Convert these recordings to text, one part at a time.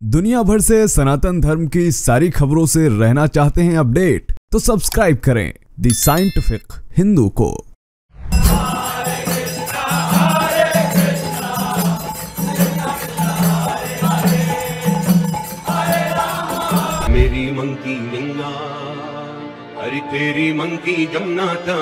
दुनिया भर से सनातन धर्म की सारी खबरों से रहना चाहते हैं अपडेट, तो सब्सक्राइब करें द साइंटिफिक हिंदू को। मेरी मंकी गंगा, अरे तेरी मंकी जमुना था।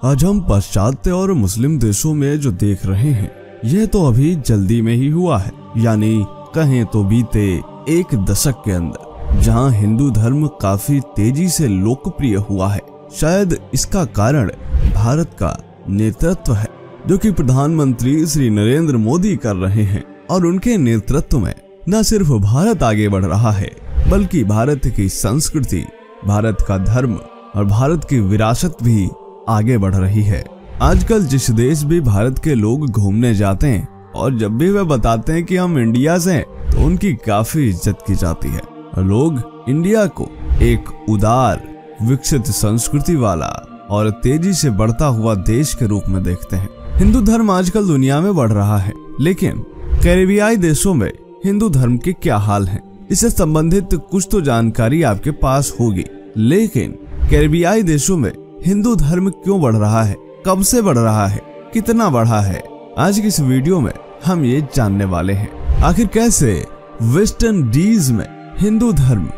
आज हम पाश्चात्य और मुस्लिम देशों में जो देख रहे हैं, यह तो अभी जल्दी में ही हुआ है, यानी कहें तो बीते एक दशक के अंदर, जहां हिंदू धर्म काफी तेजी से लोकप्रिय हुआ है। शायद इसका कारण भारत का नेतृत्व है, जो कि प्रधानमंत्री श्री नरेंद्र मोदी कर रहे हैं। और उनके नेतृत्व में न सिर्फ भारत आगे बढ़ रहा है, बल्कि भारत की संस्कृति, भारत का धर्म और भारत की विरासत भी आगे बढ़ रही है। आजकल जिस देश भी भारत के लोग घूमने जाते हैं और जब भी वे बताते हैं कि हम इंडिया से हैं, तो उनकी काफी इज्जत की जाती है। और लोग इंडिया को एक उदार, विकसित संस्कृति वाला और तेजी से बढ़ता हुआ देश के रूप में देखते हैं। हिंदू धर्म आजकल दुनिया में बढ़ रहा है, लेकिन कैरेबियाई देशों में हिंदू धर्म के क्या हाल हैं? इससे संबंधित कुछ तो जानकारी आपके पास होगी, लेकिन कैरेबियाई देशों में हिंदू धर्म क्यों बढ़ रहा है, कब से बढ़ रहा है, कितना बढ़ा है, आज की इस वीडियो में हम ये जानने वाले हैं। आखिर कैसे वेस्ट इंडीज में हिंदू धर्म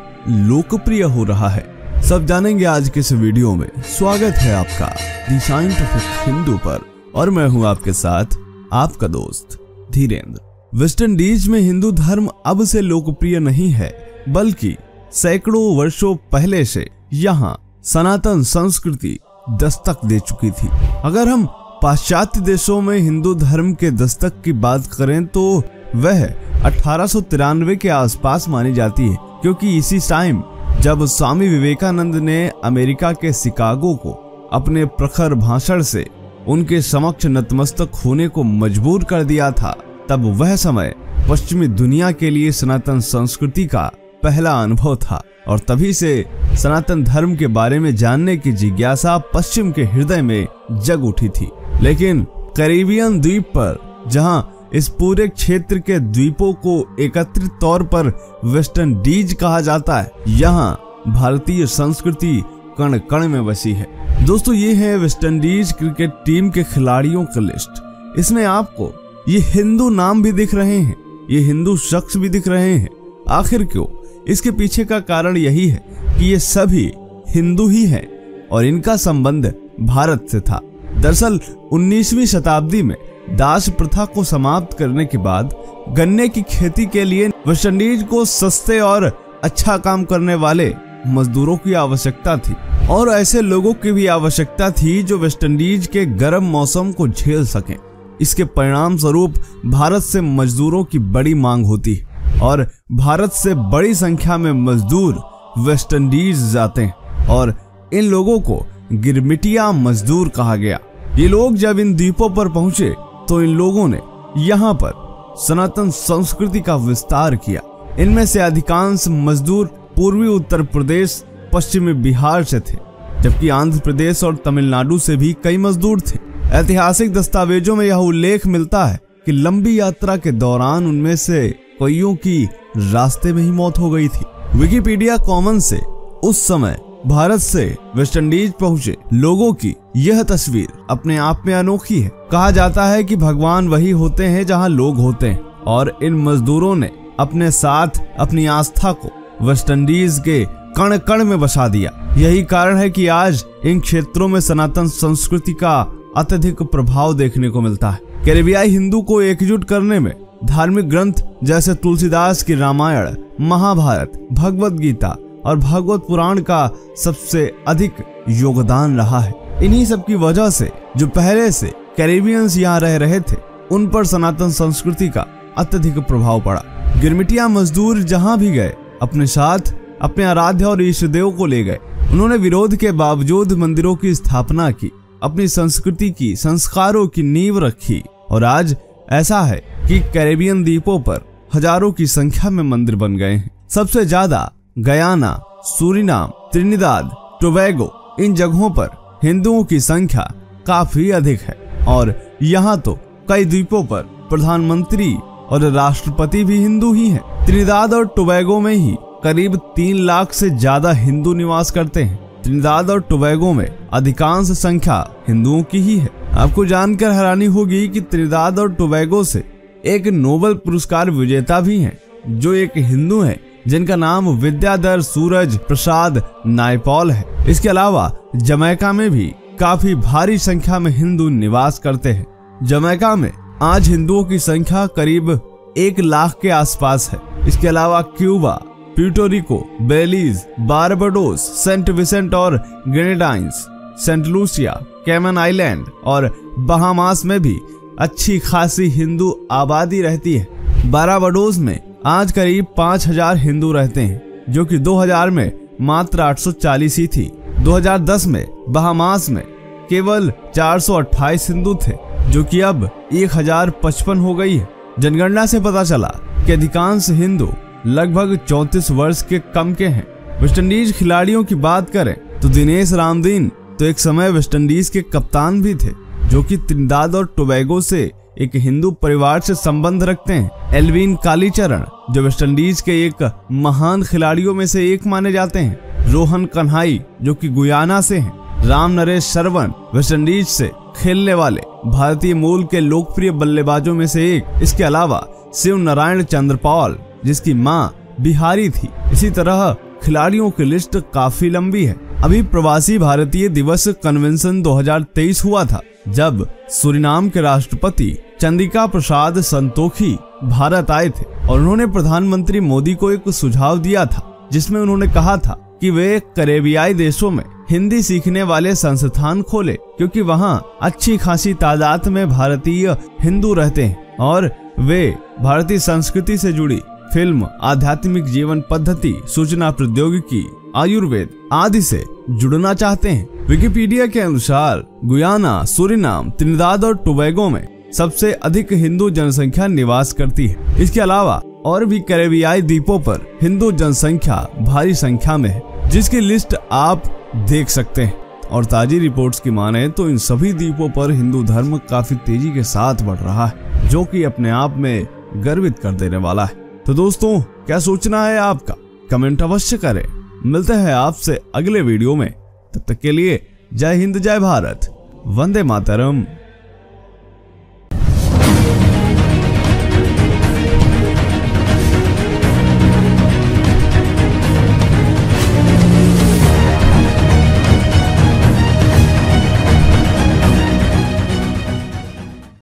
लोकप्रिय हो रहा है, सब जानेंगे आज के इस वीडियो में। स्वागत है आपका द साइंटिफिक हिंदू पर, और मैं हूं आपके साथ आपका दोस्त धीरेन्द्र। वेस्ट इंडीज में हिंदू धर्म अब से लोकप्रिय नहीं है, बल्कि सैकड़ों वर्षों पहले से यहाँ सनातन संस्कृति दस्तक दे चुकी थी। अगर हम पाश्चात्य देशों में हिंदू धर्म के दस्तक की बात करें, तो वह 1893 के आसपास मानी जाती है, क्योंकि इसी टाइम जब स्वामी विवेकानंद ने अमेरिका के शिकागो को अपने प्रखर भाषण से उनके समक्ष नतमस्तक होने को मजबूर कर दिया था, तब वह समय पश्चिमी दुनिया के लिए सनातन संस्कृति का पहला अनुभव था। और तभी से सनातन धर्म के बारे में जानने की जिज्ञासा पश्चिम के हृदय में जग उठी थी। लेकिन कैरेबियन द्वीप पर, जहां इस पूरे क्षेत्र के द्वीपों को एकत्रित तौर पर वेस्ट इंडीज कहा जाता है, यहां भारतीय संस्कृति कण कण में बसी है। दोस्तों, ये है वेस्ट इंडीज क्रिकेट टीम के खिलाड़ियों की लिस्ट। इसमें आपको ये हिंदू नाम भी दिख रहे हैं, ये हिंदू शख्स भी दिख रहे हैं। आखिर क्यों? इसके पीछे का कारण यही है कि ये सभी हिंदू ही हैं और इनका संबंध भारत से था। दरअसल 19वीं शताब्दी में दास प्रथा को समाप्त करने के बाद गन्ने की खेती के लिए वेस्ट इंडीज को सस्ते और अच्छा काम करने वाले मजदूरों की आवश्यकता थी, और ऐसे लोगों की भी आवश्यकता थी जो वेस्ट इंडीज के गर्म मौसम को झेल सकें। इसके परिणाम स्वरूप भारत से मजदूरों की बड़ी मांग होती है, और भारत से बड़ी संख्या में मजदूर वेस्ट इंडीज जाते हैं, और इन लोगों को गिरमिटिया मजदूर कहा गया। ये लोग जब इन द्वीपों पर पहुंचे, तो इन लोगों ने यहाँ पर सनातन संस्कृति का विस्तार किया। इनमें से अधिकांश मजदूर पूर्वी उत्तर प्रदेश, पश्चिमी बिहार से थे, जबकि आंध्र प्रदेश और तमिलनाडु से भी कई मजदूर थे। ऐतिहासिक दस्तावेजों में यह उल्लेख मिलता है कि लंबी यात्रा के दौरान उनमें से कईयों की रास्ते में ही मौत हो गई थी। विकिपीडिया कॉमन्स से उस समय भारत से वेस्ट इंडीज पहुंचे लोगों की यह तस्वीर अपने आप में अनोखी है। कहा जाता है कि भगवान वही होते हैं जहां लोग होते हैं, और इन मजदूरों ने अपने साथ अपनी आस्था को वेस्ट इंडीज के कण कण में बसा दिया। यही कारण है कि आज इन क्षेत्रों में सनातन संस्कृति का अत्यधिक प्रभाव देखने को मिलता है। कैरेबियाई हिंदू को एकजुट करने में धार्मिक ग्रंथ जैसे तुलसीदास की रामायण, महाभारत, भगवत गीता और भागवत पुराण का सबसे अधिक योगदान रहा है। इन्हीं सब की वजह से जो पहले से कैरेबियंस यहाँ रह रहे थे, उन पर सनातन संस्कृति का अत्यधिक प्रभाव पड़ा। गिरमिटिया मजदूर जहाँ भी गए, अपने साथ अपने आराध्य और इष्ट देव को ले गए। उन्होंने विरोध के बावजूद मंदिरों की स्थापना की, अपनी संस्कृति की, संस्कारों की नींव रखी, और आज ऐसा है कि कैरेबियन द्वीपों पर हजारों की संख्या में मंदिर बन गए हैं। सबसे ज्यादा गयाना, सूरीनाम, त्रिनिदाद, टोबैगो, इन जगहों पर हिंदुओं की संख्या काफी अधिक है। और यहाँ तो कई द्वीपों पर प्रधानमंत्री और राष्ट्रपति भी हिंदू ही हैं। त्रिनिदाद और टोबैगो में ही करीब 3 लाख से ज्यादा हिंदू निवास करते हैं। त्रिनिदाद और टोबैगो में अधिकांश संख्या हिंदुओं की ही है। आपको जानकर हैरानी होगी कि त्रिनिदाद और टोबैगो से एक नोबेल पुरस्कार विजेता भी हैं, जो एक हिंदू हैं, जिनका नाम विद्याधर सूरज प्रसाद नायपॉल है। इसके अलावा जमैका में भी काफी भारी संख्या में हिंदू निवास करते हैं। जमैका में आज हिंदुओं की संख्या करीब 1 लाख के आसपास है। इसके अलावा Cuba, Puerto Belize, Barbados, Saint Vincent और Grenadines, Saint Lucia, Cayman Island और बहामास में भी अच्छी खासी हिंदू आबादी रहती है। बारबाडोस में आज करीब 5000 हिंदू रहते हैं, जो कि 2000 में मात्र 840 ही थी। 2010 में बहामास में केवल 428 हिंदू थे, जो कि अब 1055 हो गई है। जनगणना से पता चला कि अधिकांश हिंदू लगभग 34 वर्ष के कम के हैं। वेस्टइंडीज खिलाड़ियों की बात करें तो दिनेश रामदीन तो एक समय वेस्टइंडीज के कप्तान भी थे, जो कि त्रिनिदाद और टोबैगो से एक हिंदू परिवार से संबंध रखते हैं। एल्विन कालीचरण जो वेस्टइंडीज के एक महान खिलाड़ियों में से एक माने जाते हैं। रोहन कन्हाई जो कि गुयाना से हैं। राम नरेश शरवण वेस्टइंडीज से खेलने वाले भारतीय मूल के लोकप्रिय बल्लेबाजों में से एक। इसके अलावा शिव नारायण चंद्रपॉल जिसकी मां बिहारी थी। इसी तरह खिलाड़ियों की लिस्ट काफी लंबी है। अभी प्रवासी भारतीय दिवस कन्वेंशन 2023 हुआ था, जब सूरीनाम के राष्ट्रपति चंद्रिका प्रसाद संतोखी भारत आए थे और उन्होंने प्रधानमंत्री मोदी को एक सुझाव दिया था, जिसमें उन्होंने कहा था कि वे कैरेबियाई देशों में हिंदी सीखने वाले संस्थान खोले, क्योंकि वहां अच्छी खासी तादाद में भारतीय हिंदू रहते हैं और वे भारतीय संस्कृति से जुड़ी फिल्म, आध्यात्मिक जीवन पद्धति, सूचना प्रौद्योगिकी, आयुर्वेद आदि से जुड़ना चाहते हैं। विकिपीडिया के अनुसार गुयाना, सूरीनाम, त्रिनिदाद और टोबैगो में सबसे अधिक हिंदू जनसंख्या निवास करती है। इसके अलावा और भी कैरेबियाई द्वीपों पर हिंदू जनसंख्या भारी संख्या में है, जिसकी लिस्ट आप देख सकते हैं। और ताजी रिपोर्ट्स की माने तो इन सभी द्वीपों पर हिंदू धर्म काफी तेजी के साथ बढ़ रहा है, जो कि अपने आप में गर्वित कर देने वाला है। तो दोस्तों, क्या सोचना है आपका? कमेंट अवश्य करें। मिलते हैं आपसे अगले वीडियो में। तब तक के लिए जय हिंद, जय भारत, वंदे मातरम।